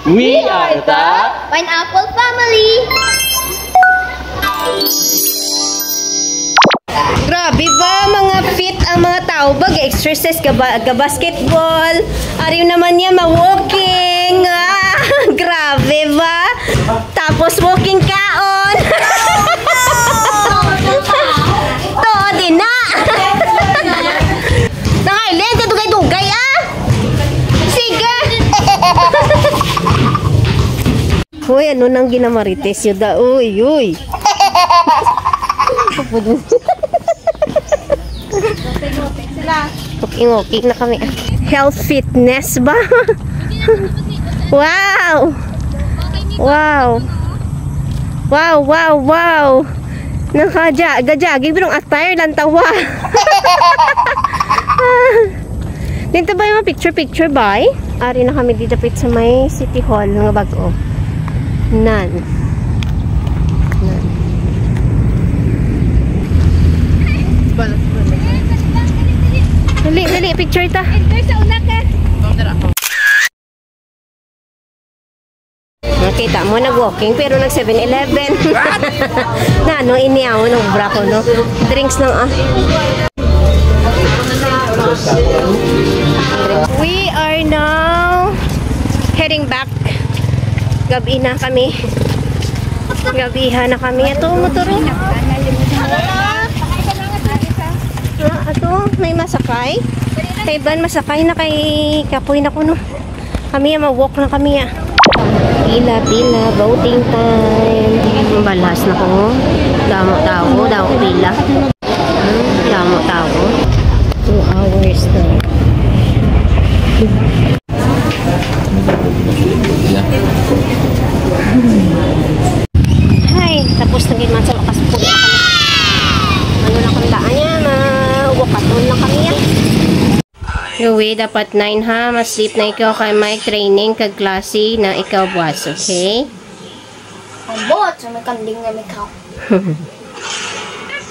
We are the Pineapple Family! Grabe ba mga fit ang mga tao ba? Exercise ka basketball. Ariw naman niya ma-walking. Grabe ba? Tapos walking kaon. To din na. Nangailan ka dugay-dugay Sige. Hoy, ano nang ginamarites yun da? Uy. Walking na kami. Health fitness ba? Wow! Nakajagagi pero attire lang tawa. Dito ba yung picture ba? Ari na kami dito sa may City Hall ng bago. Nan. Dali, picture ta. Enter sa una ka. Nakita mo, nag-walking pero nag 7-Eleven. Nano, iniyaw ng bra ko, no? Drinks lang, We are now heading back. Gabi na kami. Gabihan na kami. Ito, motor. Ato, may masakay. Kay Ban, masakay na kay Kapoy na kuno. Kami ma-walk na kami Pila, voting time. Balas na ko. Damo tao, pila. Damo tao. 2 hours na. Hay, tapos na gid man sa wakas po. Ano na kung daan niya, wakaton lang kami Gawi, dapat 9 ha. Mas-sleep na ikaw kay may training kag klase na ikaw buwas, okay? Ang bot, sa may kanding na may kao.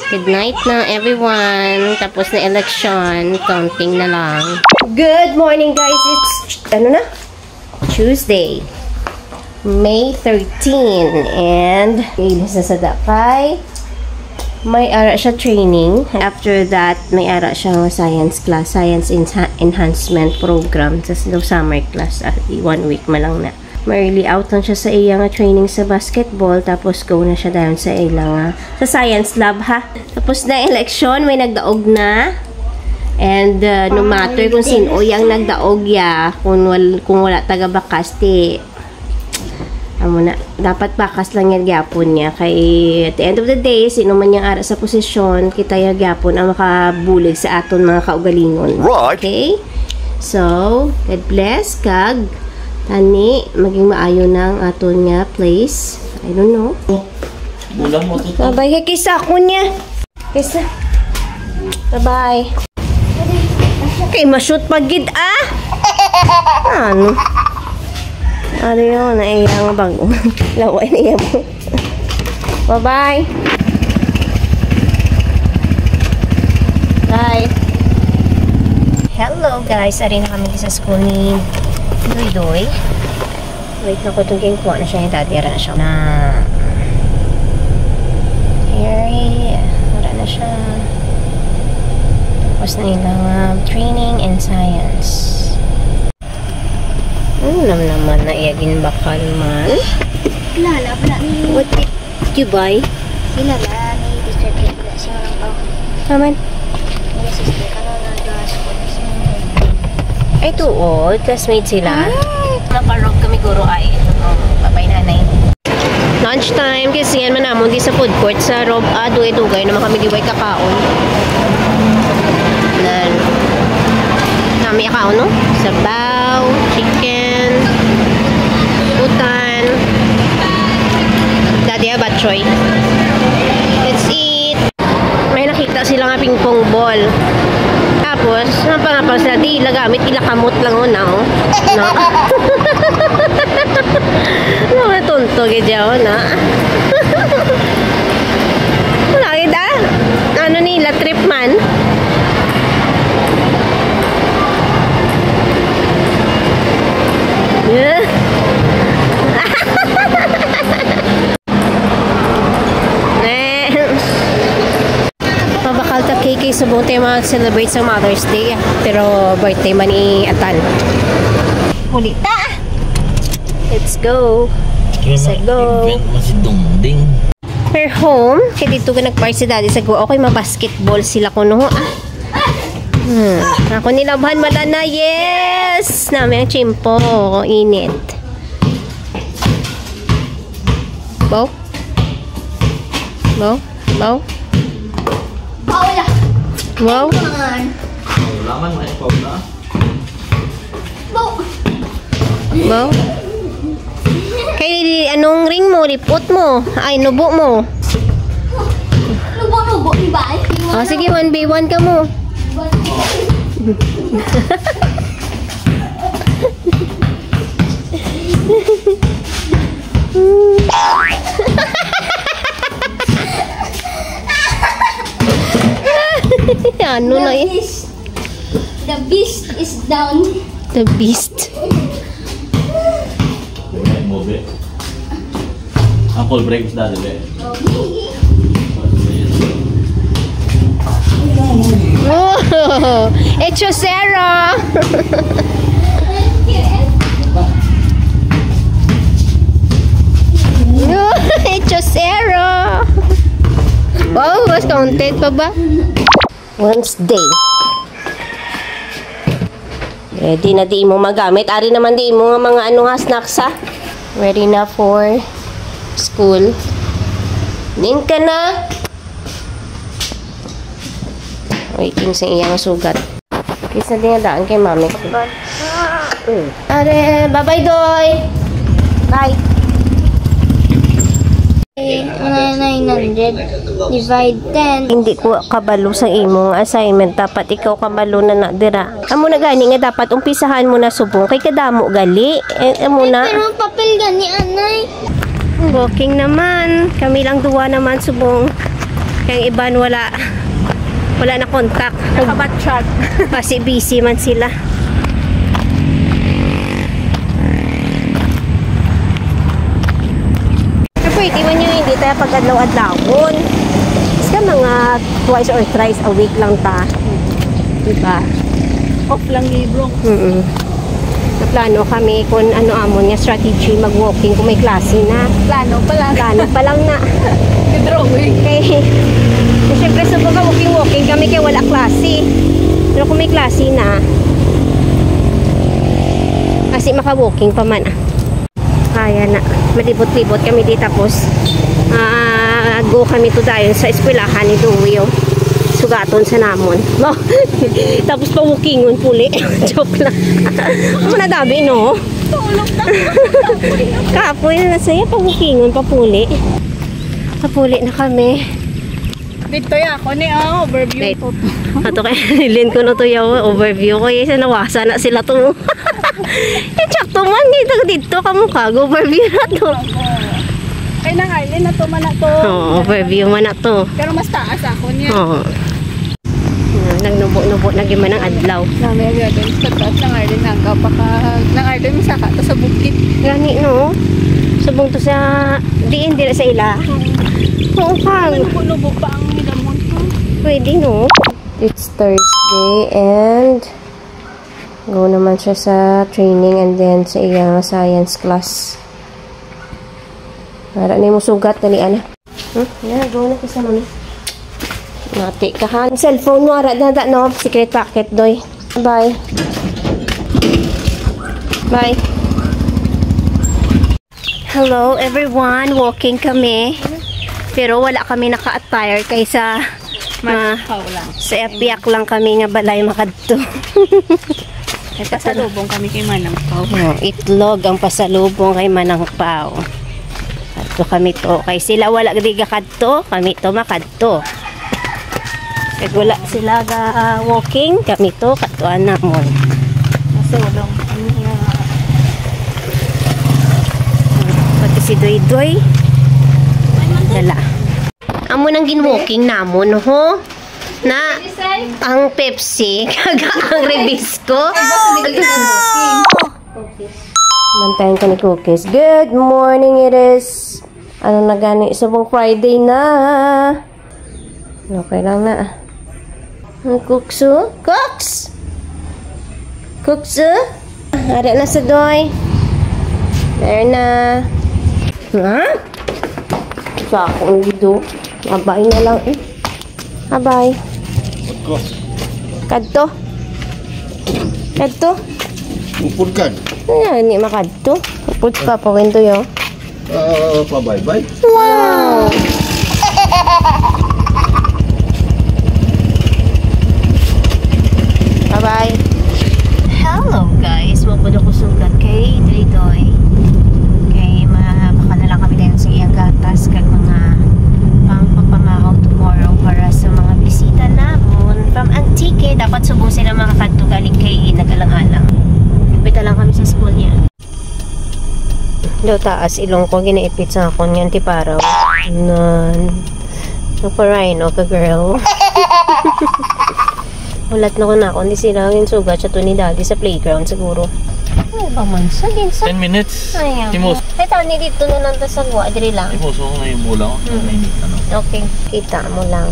Good night na everyone. Tapos na election. Counting na lang. Good morning guys. It's, Tuesday. May 13. And, ilis na sa dakay. May ara siya training. After that, may ara siya science class. Science enhancement program. Sa summer class. 1 week malang na. Early out lang siya sa iyang training sa basketball. Tapos go na siya dahil sa ilang sa science lab ha. Tapos na election. May nagdaog na. And no matter kung sino yung nagdaog kung wala taga bakas amo na, dapat bakas lang yan gyapon niya kay at the end of the day sino man yang ara sa posisyon kita yung gyapon ang makabulig sa aton mga kaugalingon. Okay, so God bless kag tani maging maayo ng aton nga place. I don't know, bulang mo to. bye kaysa ako niya kaysa bye kay mashoot pagid ano ano yun, naiyang bago. Laway na yan po. Bye-bye. Bye. Hello guys. Ari na kami sa school ni Doy. Wait na ko itong kuha na siya yung daddy. Ara na siya na Harry. Ara na siya. Tapos na ilang training and science. Naman na iagin bakal man. Kilala pala ni... What did you buy? Kilala ni Teacher Kate. Siya lang pa. Naman? Hindi sister. Ano na school? Ay, tuod. Classmate sila. Nakarog kami guro ay. Papay nanay. Lunch time. Kasi yan man namon di sa food court. Sa Rob Dugay naman kami giway kakaon. Nan. Nami akaon, no? Sabaw, chicken, utan, daddy batchoy. Let's eat. May nakita sila nga ping-pong ball. Tapos, napangapang sila, di ilagamit, ilakamot lang na, no? Mga tuntog, idyaw, na. Wala, kita? Ano nila, trip man? Yeah. Actually, subong tayo mag-celebrate sa Mother's Day. Pero birthday man ni Atan. Kulita! Let's go! Let's go! Event mo si Dungding. We're home. Kaya dito ka nag-park si Daddy sa go. Okay, ma-basketball sila ko no. Ako nilabhan mala na. Yes! Namin ang chimpo. Init. Bow? Bow? Bow? Paula! Wow? Laman mo yung Paula. Bo! Bow? Kaya anong ring mo? Lipot mo? Ay, nubo mo? Nubo-nubo, di ba? Oh, sige, 1v1 ka mo. Ano na eh? The beast is down. The beast. Move it. Uncle breaks that a bit. Oh, Hechosero! Hechosero! Wow, mas counted pa ba? Wednesday. Ready na di mo magamit. Ari naman di mo nga mga ano nga snacks ha. Ready na for school. Ning ka na. Waiting sa iyang sugat. Kiss na din daan kay mami. Are, bye-bye, Doy. Bye. 900 divide 10. Hindi ko kabalo sa imong assignment. Dapat ikaw kabalo na dira. Amo na gani nga dapat umpisahan mo na subong kay kadamo gali. Amo na. Pero papel gani anay. Walking naman. Kami lang duwa naman subong. Kaya iban wala na contact. Nakabatchat. Kasi busy man sila. Pwede man yung hindi tayo pag-adlaw-adlawon. Kasi mga twice or thrice a week lang ta. Diba? Off lang libro. Naplano kami kung ano amon niya strategy mag-walking kung may klase na. Plano pa lang. Plano pa lang na. Drawing. Kaya, siyempre subok ka walking kami kaya wala klase. Pero kung may klase na, kasi maka-walking pa man. Kaya na, malibot-libot kami di tapos go kami to dayon sa eskwelahan ni Duyo. Sugaton sa namon. Tapos pa-walkingon puli. Joke lang. Muna dabi, no? Tulog na. Kapoy na nasaya, pa-walkingon, papuli. Papuli na kami. Dito ya ako ni overview. Wait. Ato kay nilin ko na to yung overview ko. Isa nawasa na sila to. Tsakto man dito kamukha. Overview na to. Ay nang Arlen na to man na to. Oo, overview man na to. Pero mas taas ako niya. Oo. Nagnubo-nubo na giman ng adlaw. Nami agad sa taas ng Arlen hanggang ng Arlen masaka to sa bukid. Gani no. Subong to sa diin dira sa ila. Oo kang. Nubo pa ang midamon ko. Pwede no. It's Thursday and go naman siya sa training and then sa iyang science class. Para na mo sugat dali ana. Yan, go na kasi mo ni. Mati ka ha. Cellphone mo ara dada no, secret packet doy. Bye. Bye. Hello everyone, walking kami. Pero wala kami naka-attire kaysa sa epiak lang kami nga balay makadto. Pasalubong kami kay Manang Pao. Oh, itlog ang pasalubong kay Manang Pao. Kadto kami to. Kay sila wala diga kadto, kami to makadto. Kaya wala sila ga walking, kami to kadtoan namon. Pasulong. Pati si Doy-Doy. Dala. Amo nang gin-walking namon, ho? Na ang Pepsi, kaga ang Rebisco. Mantayin ko ni Cookies. Good morning, it is. Ano na gani? Sabong Friday na. Okay lang na. Ang kukso? Cooks! Kukso? Ada na sa doy. There na. Ha? Sa akong dito. Abay na lang eh. Abay. Kadto. Kadto. Upod ka. Ano, hindi makadto. Upod ka pa winto yo. Pa-bye-bye. Wow! Bye-bye. Hello guys. Mapod ako sugat kay Tritoy. Okay, baka na lang kami din sa iyang gatas kag mga pangpapamahaw tomorrow para sa mga bisita namon from Antique. Dapat subong sila mga kadto galing kay nagalang-alang. Pita lang kami sa school niya. Do taas ilong ko ginaipit sa akon nga tiparaw. Nan. Nagpa-rhino ka girl. Ulat na ko na ako. Hindi sila ang sugat siya to ni daddy sa playground siguro. Ay ba man? Sagin sa? 10 minutes. Ayaw. Timos. Ito, ni dito na lang sa gwa. Diri lang. Timos, ako ngayon mo lang. Okay. Kita mo lang.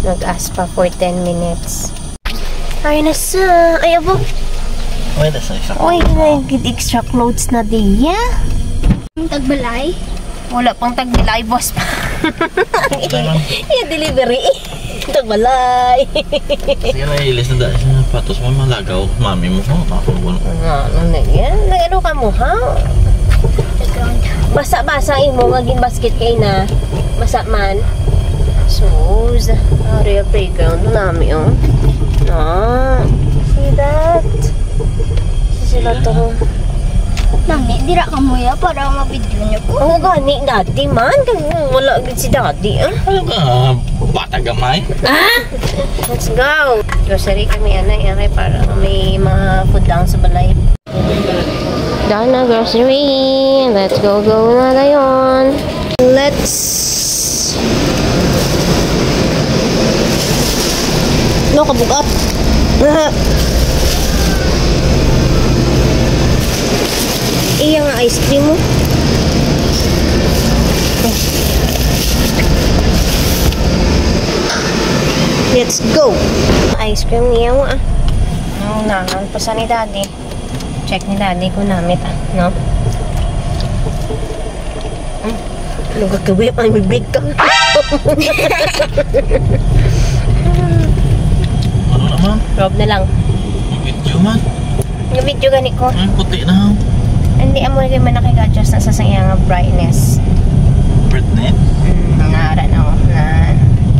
Nag-ask pa for 10 minutes. Ay, nasa. Ay, abo. Wait, nasa isa. Uy, nag-get extra clothes na din. Yeah? Tagbalay? Wala pang tagbilay, boss pa. Yung delivery. Tagbalay. Sige na, ilis na dahil sa patos mo malagaw. Mami mo ko, makakulo. Ano na yan? Nag-ano ka mo, ha? Basa-basa mo, maging basket kayo na. Basa man. Sus. Area playground namin, oh. Ah. See that? Sila to. Nami, dira ka mo ya para mabidyo niyo po. Oo, gani, daddy man. Wala agad si daddy, ah. Ano ka, bata gamay? Let's go! Grocery kami, anay, para may mga food lang sa balay. Done na grocery. Let's go na ngayon. Let's... No, kabugat. Iya nga ice cream mo. Let's go! Ice cream niya mo, ah. Nangan pa sa ni daddy. Check ni daddy kung namit, ah. No? Ano gagawin? Ay, may big ka. Ano naman? Rob na lang. Yung video man. Yung video gani ko. Ang puti na. Hindi, amo na kayo man nakikadjust na sa sayang brightness. Birthday? Nara na ako.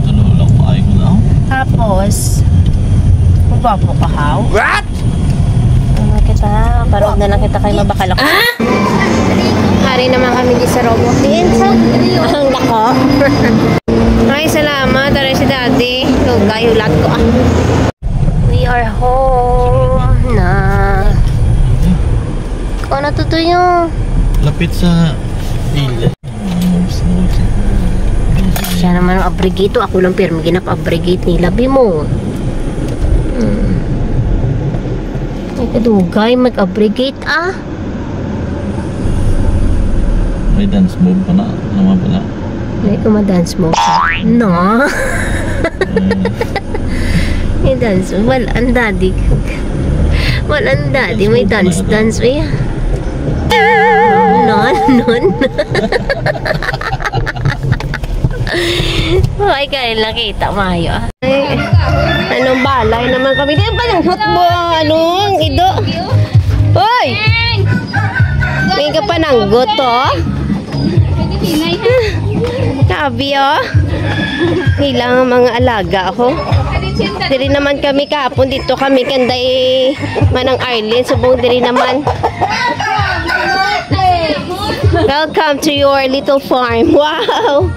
Tulo lang pa ay ko lang. Tapos, magwapo ka, how? What? Ano kita? Parang na lang kita kayo mabakalak. Hari naman kami di sa robot. Ang lako. Ay, salamat. Tara si daddy. Lugay, ulat ko, ah. We are home na. Kung natutuyo. Lapit sa ila. Siya naman ang abrigate. Ako lang pero ginap-abrigate ni labi mo. Ay, kadugay. Mag-abrigate, ah. May dance move pa na. Naman pala. May kumadance mo. No. May dance. Walang daddy. Walang daddy. May dance. Uy. Non. Ay, kaya nakita mayo. Ay, anong balay naman kami. Di ba ng football? Anong ido? Hoy! May ka pa ng goto? Kabi, oh. Hilang ang mga alaga ako. Diri naman kami kahapon. Dito kami kanday manang Arlene. Subong diri naman. Welcome to your little farm. Wow!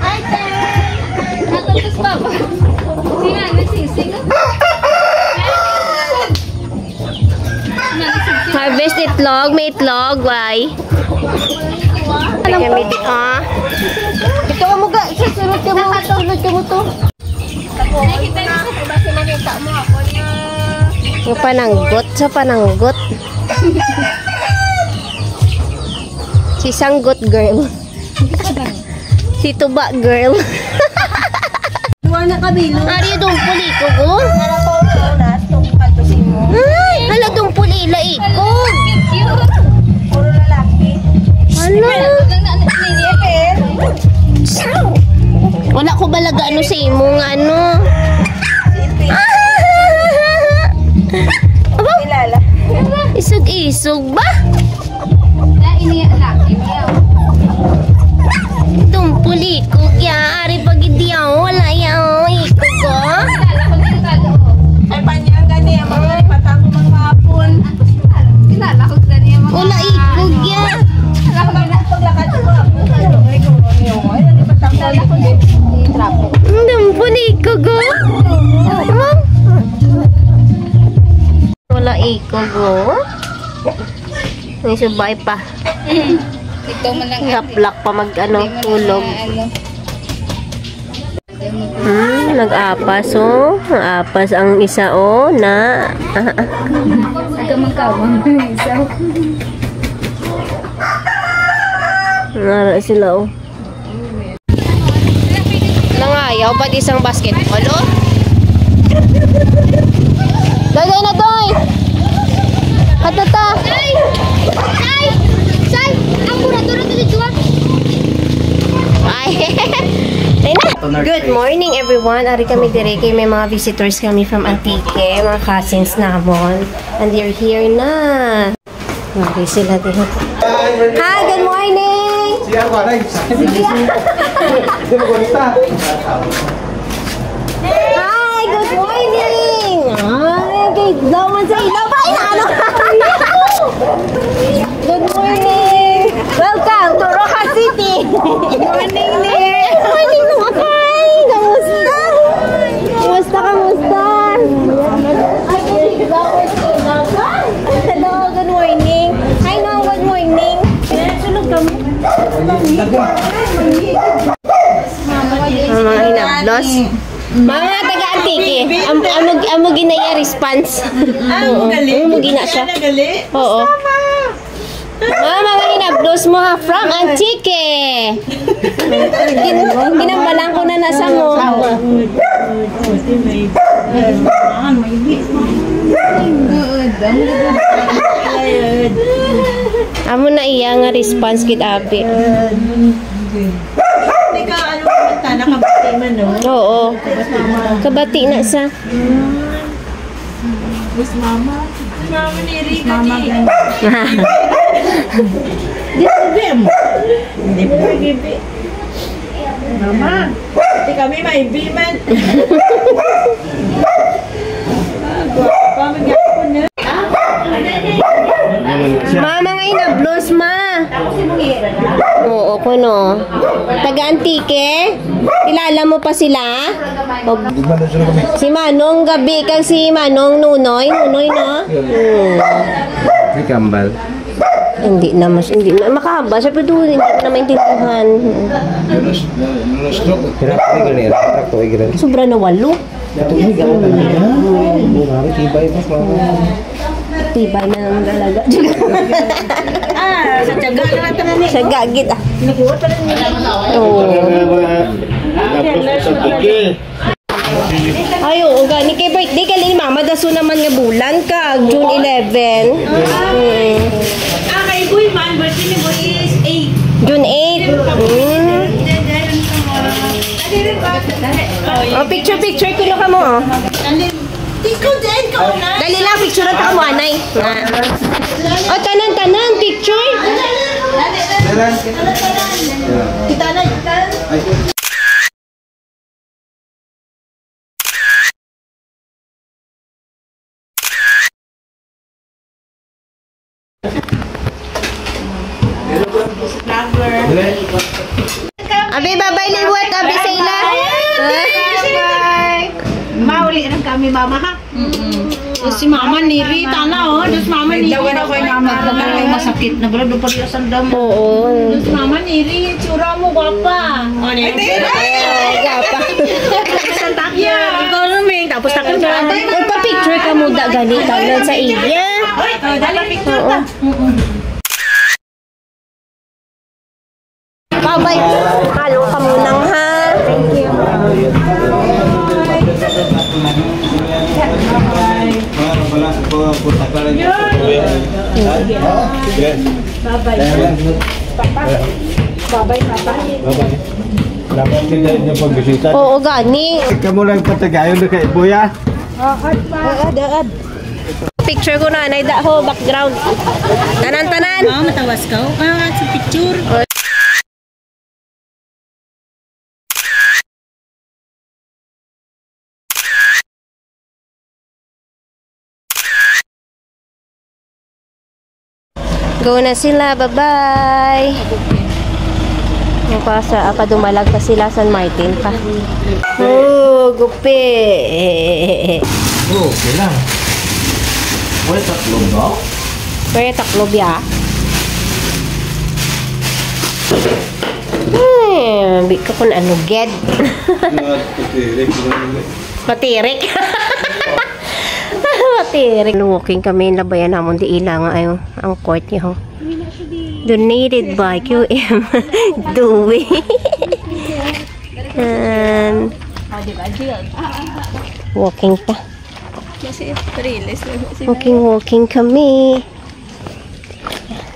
Harvest itlog. May itlog. Why? Kami dito, ah. Ito ka mo ga. Sunod ka mo to. Yung pananggot. Sa pananggot. Si Sanggot girl. Si Tuba girl. Buwan na kabilo. Ari doon puliko ko. dali, laikog. Puro lalaki. Ano? Wala ko balaga ano sa imo nga ano. Aba? Kilala. Isog-isog ba? Tumpul ikog ya. Ari pag hindi ako, wala yaw. Ikog ko. Ay, panyang gani. Ang mga patang mga hapon. Wala ikog ya. Paglakad ko ako. Ay, kung ano yun. Ay, patang ko trapo. Tumpul ikog ko. Wala ikog ko. May subay pa. Ito man lang. Gaplak pa mag ano, tulog. Nag-apas oh. Nag-apas ang isa oh na. Nagkamangkawang isa. Nara sila oh. Nangayaw pa isang basketball oh. Dagay na doy. Hatata. Say, ako na duro dito. Ay. Good morning everyone. Ari kami dire kay may mga visitors kami from Antique, mga cousins namon. And they're here na. Okay sila dito. Hi, good morning. Siya ko na. Di mo konta. Hi, good morning. Ay, kay Lawan sa ilaw pa ano? Good morning. Welcome to Rojas City. Good morning, Nick. Good morning, Makay. Kamusta? Kamusta? Hello, good morning. Hi, no, good morning. Sunog kami. Mga hinablos. Mga taga-antike. Amo ginaya response. Amo gina siya. Oo. Mga hinablos mo ha, from Antique. Ginambalang ko na nasa mo. Amo na iya nga response kit abi. Teka, ano kumanta? Nakabati man, no? Oo. Kabati na sa. Miss Mama. Mama ni Rika. Mama Di po bim. Di po gibi. Mama. Di kami may biman. Mama nga inablos ma. Oo, kuno. Taga-Antique. Kilala mo pa sila? O, si Manong gabi kang si Manong Nunoy. Nunoy no? May kambal. Hindi na makahaba. Siyempre doon, hindi ko na maintindihan. Sobra na 8. Tibay na ng dalaga. Sa tiyaga na natin na Sa gagit ah. Nakuha pa rin nila. Oo. Ay, oo, gani kay birthday ka ni Mama. Daso naman nga bulan ka. June 11. Kay Boy man, birthday ni Boy is 8. June 8. Oh, picture. Kilo ka mo, oh. Ikaw din, ikaw na. Dali lang, picture ka mo, anay. Oh, tanan, picture. Kita na. Abi, babay liwat, abi sa ila. Mauli rin kami, Mama, ha? Si Mama ni Rita na, oh. Diyos Mama ni Rita. Dawan ako yung Mama. Masakit na bala. Doon pa rin ang damo. Oo. Diyos Mama ni Rita. Tsura mo, guwapa. Gapa. Isang takya. Ikaw luming. Tapos takya ka. Uy, pa-picture ka mo da ganit. Tanan sa iya. Dali picture ta. Babay. Halo ka munang ha. Thank you. Punta ka lang. Bye-bye, Papa. Bye-bye. Dapat kita niya pagbisita. Oo, gani. Kamu lang patagayon na kay Buya. Picture ko na, naida ho, background. Tanan-tanan. Matawas ka. Kaya nga sa picture. Go na sila, bye-bye. Dumalag pa sila San Martin pa. Oh, gupi. Oh, okay lang. Wala tatlong ba? Kaya taklob ya. Bika ko na ano, ged. Matirik. Matirik. Walking kami, labayan namon di ilang ayo ang court niya ho. Donated by QM Dewey. And walking pa. Walking kami.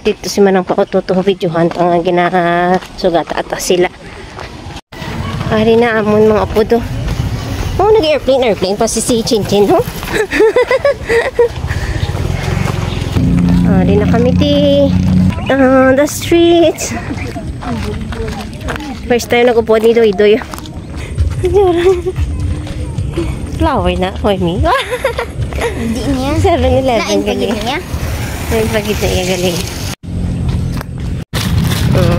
Dito si Manang pakututo videohan ang ginasugat atas sila. Ari na amon mga apo do. Oh, nag-airplane pa si Chinchin ho. Ari na kami di the streets. First time nag-upo ni Doy. Flower na for me. Hindi niya. 7-Eleven galing. niya. May pagkita niya galing.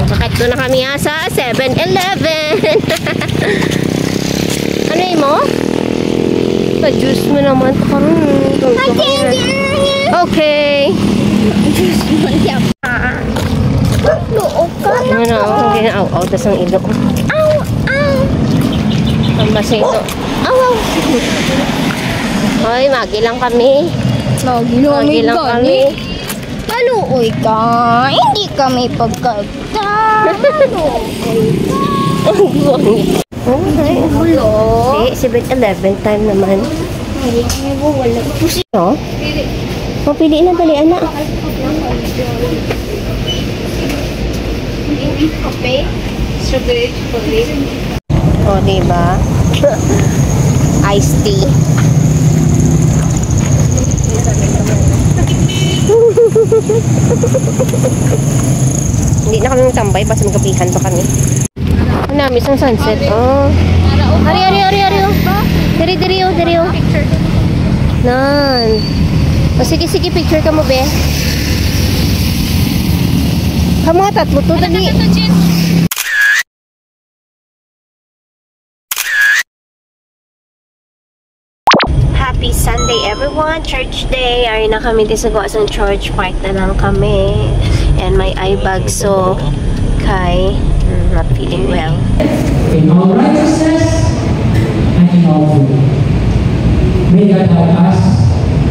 Bakit doon na kami sa 7-Eleven. Ano yun mo? Pa-juice mo naman. Okay. Loob ka na. Ano, ang ginaaw-aw. Tas ang ilo. Aw, aw. Ang basa ito. Aw, aw. Hoy, magi lang kami. Magi lang kami. Maluoy ka. Hindi kami pagkagta. Maluoy ka. Okay. Hulo. Hindi, 7-Eleven time naman. Hindi kami wala. No? Mapili na dali, anak. Kape. Strawberry chocolate. O, diba? Iced tea. Hindi na kami tambay, basta magkapihan pa kami. Ang namis ang sunset. Oh. Ari. Diri. Nan. O, sige, picture ka mo, be. Kamu nga tatlo to, dali. Happy Sunday everyone! Church day! Ay na kami din sa Guasan Church Park na lang kami. And my eye bag so Kai not feeling well. In all righteousness and in all truth. May God help us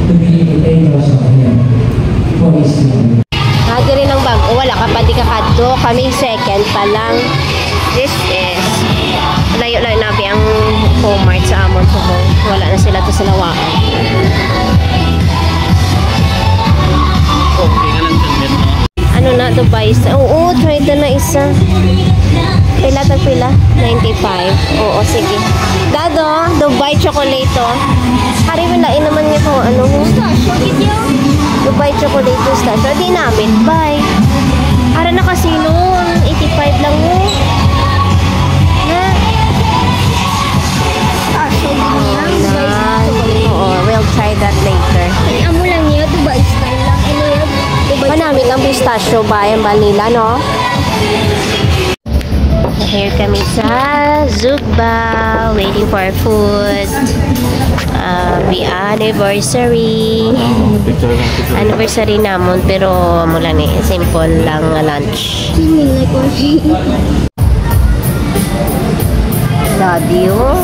to be imitators of Him for His glory. Hagi rin ang bag. O, wala ka pa di kakadto. Kami second pa lang. This is layo-layo nabi ang Walmart sa Amon Subong. Wala na sila to sa lawaan. Okay ka lang dyan, no? Ano na, Dubai? Oo, try ito na isa. Pila tag pila? 95. Oo, sige. Dado, Dubai chocolate to. Hari mo lain naman niya kung ano mo. Dubai chocolate to stasyo. Di namin. Bye. Ara na kasi noon. 85 lang mo. Ha? Oo, we'll try that later. Amo lang niya. Dubai style lang. Ano yun? Manamit ang pistachio ba? Yung vanilla, no? Here kami sa Zugba. Waiting for food. Happy anniversary. Picture. Anniversary namon pero mula ni simple lang nga lunch. Daddy, oh.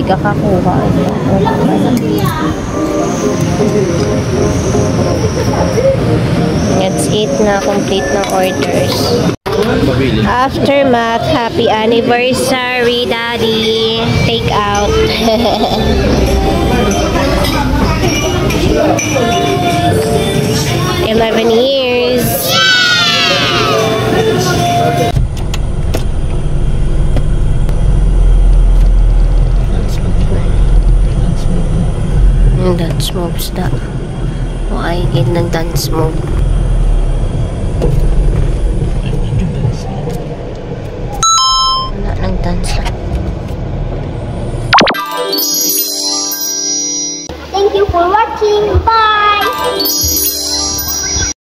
Hindi ka kakuha. Let's eat na. Complete na orders. Aftermath, happy anniversary, Daddy. Take out. 11 years. Yung dance moves na. Why ng dance move? Wala ng dance na. Thank you for watching. Bye!